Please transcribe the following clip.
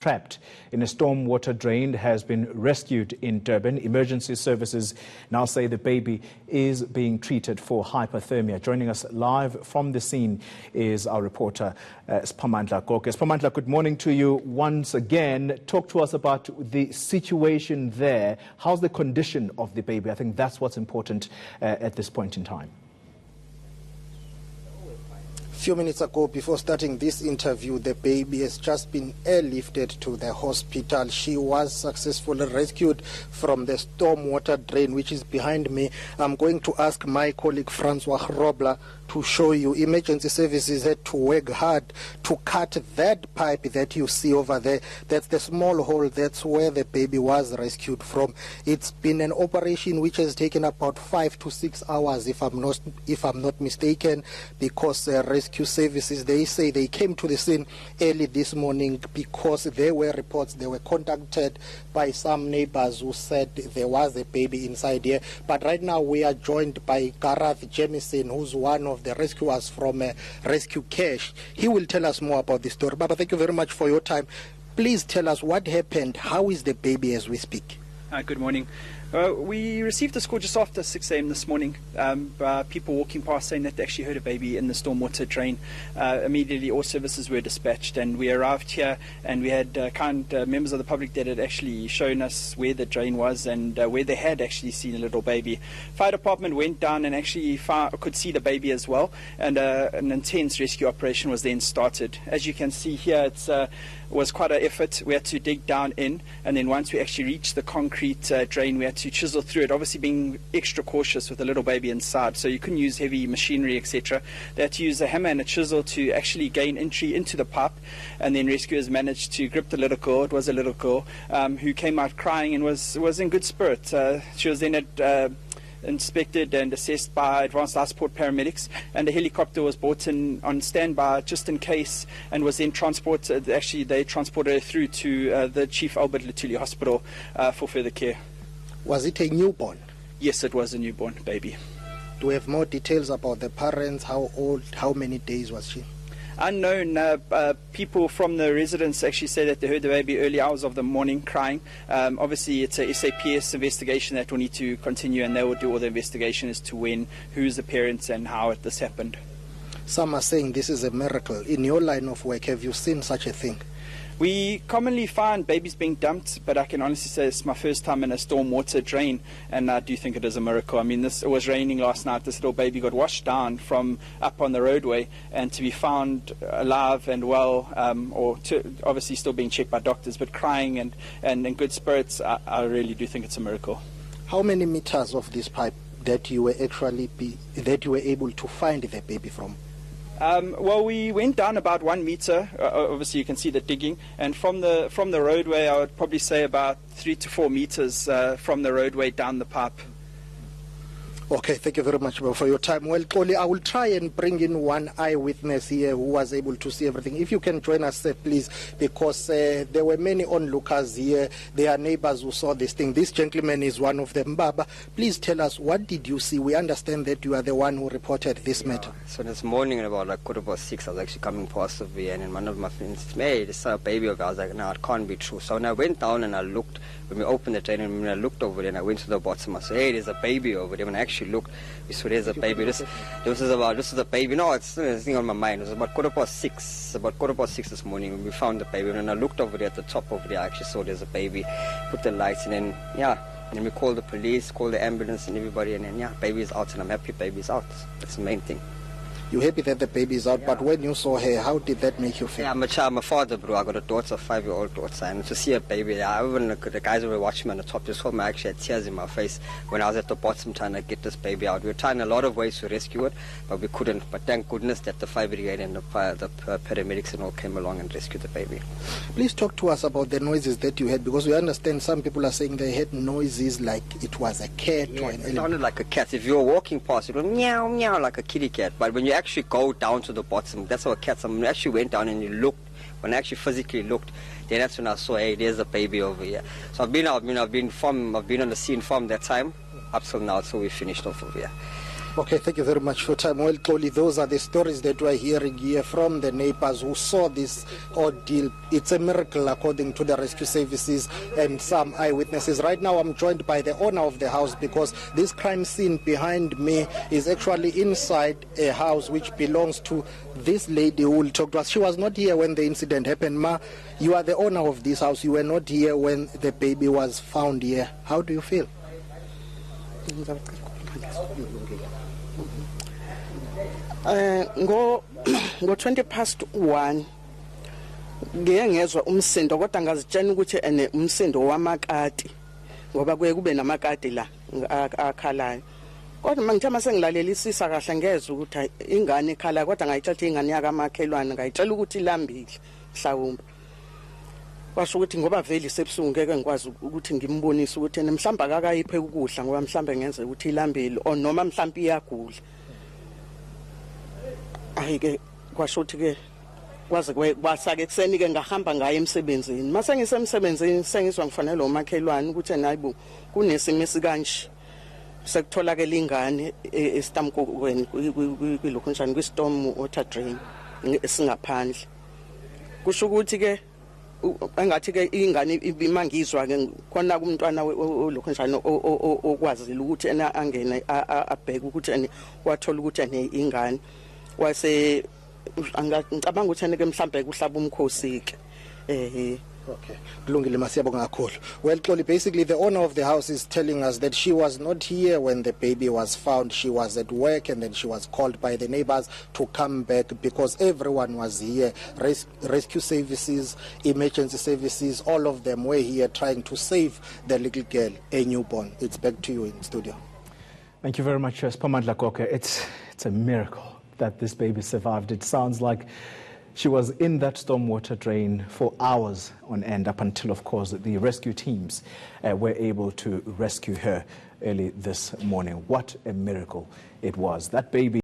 Trapped in a stormwater drain has been rescued in Durban. Emergency services now say the baby is being treated for hypothermia. Joining us live from the scene is our reporter, Spamandla Goke. Spamandla, good morning to you once again. Talk to us about the situation there. How's the condition of the baby? I think that's what's important at this point in time. Few minutes ago, before starting this interview, the baby has just been airlifted to the hospital. She was successfully rescued from the stormwater drain, which is behind me. I'm going to ask my colleague Francois Robler to show you. Emergency services had to work hard to cut that pipe that you see over there. That's the small hole. That's where the baby was rescued from. It's been an operation which has taken about 5 to 6 hours, if I'm not mistaken, because rescue services, they say they came to the scene early this morning because there were reports. They were contacted by some neighbors who said there was a baby inside here. But right now we are joined by Gareth Jamison, who's one of the rescuers from Rescue Cash. He will tell us more about this story. Baba, thank you very much for your time. Please tell us what happened. How is the baby as we speak? Good morning. We received a call just after 6 a.m. this morning. People walking past saying that they actually heard a baby in the stormwater drain. Immediately all services were dispatched and we arrived here, and we had kind members of the public that had actually shown us where the drain was and where they had actually seen a little baby. Fire department went down and actually could see the baby as well, and an intense rescue operation was then started. As you can see here, it was quite an effort. We had to dig down in, and then once we actually reached the concrete drain, we had to chisel through it, obviously being extra cautious with a little baby inside, so you couldn't use heavy machinery, etc. They had to use a hammer and a chisel to actually gain entry into the pipe, and then rescuers managed to grip the little girl. It was a little girl who came out crying and was in good spirits. She was then inspected and assessed by advanced life support paramedics, and a helicopter was brought in on standby just in case, and was then transported. Actually, they transported her through to the Chief Albert Luthuli Hospital for further care. Was it a newborn? Yes, it was a newborn baby. Do we have more details about the parents? How old? How many days was she? Unknown. People from the residents actually say that they heard the baby early hours of the morning crying. Obviously, it's a SAPS investigation that will need to continue, and they will do all the investigation as to when, who's the parents, and how this happened. Some are saying this is a miracle. In your line of work, have you seen such a thing? We commonly find babies being dumped, but I can honestly say it's my first time in a stormwater drain, and I do think it is a miracle. I mean, it was raining last night. This little baby got washed down from up on the roadway, and to be found alive and well, obviously still being checked by doctors, but crying and in good spirits, I really do think it's a miracle. How many meters of this pipe that you were able to find the baby from? Well, we went down about 1 meter. Obviously, you can see the digging, and from the roadway, I would probably say about 3 to 4 meters from the roadway down the pipe. Okay, thank you very much for your time. Well, Koli, I will try and bring in one eyewitness here who was able to see everything. If you can join us, please, because there were many onlookers here. There are neighbors who saw this thing. This gentleman is one of them. Baba, please tell us, what did you see? We understand that you are the one who reported this matter. So this morning at about 6:15, I was actually coming past over here, and one of my friends said, "Hey, this is a baby over." I was like, "No, it can't be true." So when I went down and I looked, when we opened the drain, and when I looked over there and I went to the bottom, I said, "Hey, there's a baby over there." When I actually looked, we saw there's a baby. This is a baby. No, it's a thing on my mind. It was about 6:15 this morning when we found the baby. And when I looked over there at the top over there, I actually saw there's a baby. Put the lights in, and and then we called the police, called the ambulance and everybody, and then baby's out, and I'm happy baby's out. That's the main thing. You're happy that the baby is out, but when you saw her, how did that make you feel? Yeah, I'm a father, bro. I got a daughter, a 5-year-old daughter, and to see a baby, even the guys who were watching me on the top just told me I actually had tears in my face when I was at the bottom trying to get this baby out. We were trying a lot of ways to rescue it, but we couldn't. But thank goodness that the fire brigade and the paramedics and all came along and rescued the baby. Please talk to us about the noises that you had, because we understand some people are saying they had noises like it was a cat or an animal. It sounded like a cat. If you were walking past, it would meow, meow like a kitty cat. But when you actually go down to the bottom, that's how cats. When you actually went down and you looked, when I actually physically looked, then that's when I saw, hey, there's a baby over here. So I've been on the scene from that time up till now, till we finished off over here. Okay, thank you very much for your time. Well, Xoli, those are the stories that we're hearing here from the neighbors who saw this ordeal. It's a miracle, according to the rescue services and some eyewitnesses. Right now, I'm joined by the owner of the house because this crime scene behind me is actually inside a house which belongs to this lady who will talk to us. She was not here when the incident happened. Ma, you are the owner of this house. You were not here when the baby was found here. How do you feel? Ngo 1:20 ngiye ngezwa umsindo kodwa ngazitshela ukuthi ene umsindo wamakati ngoba kuye kube namakati la akhalayo kodwa mangithe mase ngilalelisisa kahle ngezwe ukuthi ingane ekhala kodwa ngayithatha ingane yakamakhelwane ngayitshela ukuthi ilambile mhlawumbe kwasho ukuthi ngoba vele sebusungu ngeke ngikwazi ukuthi ngimbonise ukuthi mhlamba akakayiphe ukudla ngoba mhlambe ngenze ukuthi ilambile o noma mhlambe iyagula. Ayike kwasho ukuthi ke kwaze kwasake kuseni ke ngahamba ngaye emsebenzini mase ngisemsebenzini sengizwa ngifanele umakhelwane ukuthi nayibo kunesimo esikanje sekutholakala ingane estamkokweni kwilokho njani kwistorm water drain esingaphandle kusho ukuthi ke engathi ke ingane imangizwa ke khona kumntwana olokho njani okwazile ukuthi ena angene abheke ukuthi ene wathola ukuthi ene ingane wase ngicabanga ukuthi ene ke mhlambe kuhlaba umkhosi ke Okay. Kulungile masiyabonga kakhulu. Well, Xoli, basically the owner of the house is telling us that she was not here when the baby was found. She was at work and then she was called by the neighbors to come back because everyone was here. Rescue services, emergency services, all of them were here trying to save the little girl, a newborn. It's back to you in studio. Thank you very much, Spamandla Koke. It's a miracle that this baby survived. It sounds like she was in that stormwater drain for hours on end up until, of course, the rescue teams were able to rescue her early this morning. What a miracle it was. That baby